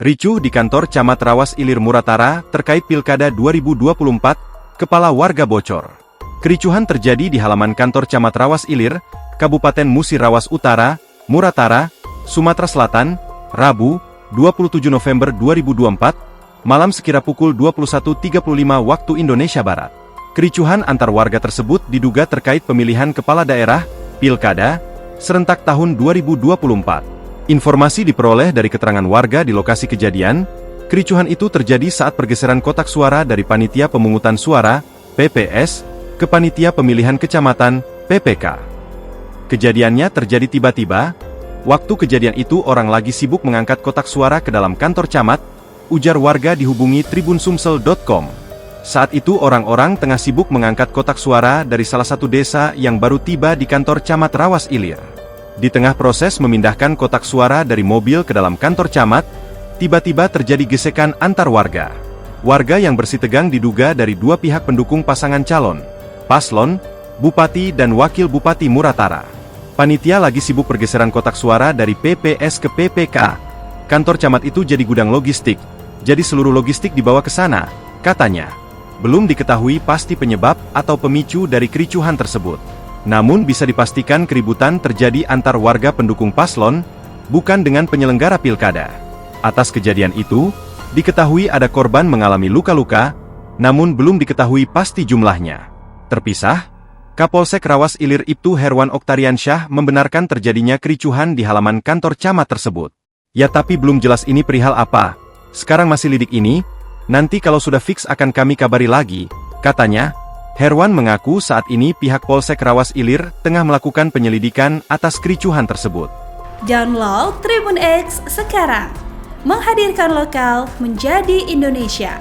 Ricuh di kantor Camat Rawas Ilir Muratara terkait Pilkada 2024, kepala warga bocor. Kericuhan terjadi di halaman kantor Camat Rawas Ilir, Kabupaten Musi Rawas Utara, Muratara, Sumatera Selatan, Rabu, 27 November 2024, malam sekira pukul 21.35 waktu Indonesia Barat. Kericuhan antar warga tersebut diduga terkait pemilihan kepala daerah, Pilkada, serentak tahun 2024. Informasi diperoleh dari keterangan warga di lokasi kejadian. Kericuhan itu terjadi saat pergeseran kotak suara dari Panitia Pemungutan Suara, PPS, ke Panitia Pemilihan Kecamatan, PPK. Kejadiannya terjadi tiba-tiba. Waktu kejadian itu orang lagi sibuk mengangkat kotak suara ke dalam kantor camat, ujar warga dihubungi tribunsumsel.com. Saat itu orang-orang tengah sibuk mengangkat kotak suara dari salah satu desa yang baru tiba di kantor Camat Rawas Ilir. Di tengah proses memindahkan kotak suara dari mobil ke dalam kantor camat, tiba-tiba terjadi gesekan antar warga. Warga yang bersitegang diduga dari dua pihak pendukung pasangan calon, paslon, bupati dan wakil bupati Muratara. Panitia lagi sibuk pergeseran kotak suara dari PPS ke PPK. Kantor camat itu jadi gudang logistik, jadi seluruh logistik dibawa ke sana, katanya. Belum diketahui pasti penyebab atau pemicu dari kericuhan tersebut. Namun bisa dipastikan keributan terjadi antar warga pendukung paslon, bukan dengan penyelenggara pilkada. Atas kejadian itu, diketahui ada korban mengalami luka-luka, namun belum diketahui pasti jumlahnya. Terpisah, Kapolsek Rawas Ilir Ibtu Herwan Oktariansyah membenarkan terjadinya kericuhan di halaman kantor camat tersebut. Ya tapi belum jelas ini perihal apa, sekarang masih lidik ini, nanti kalau sudah fix akan kami kabari lagi, katanya. Herwan mengaku saat ini pihak Polsek Rawas Ilir tengah melakukan penyelidikan atas kericuhan tersebut. Download Tribun X sekarang, menghadirkan lokal menjadi Indonesia.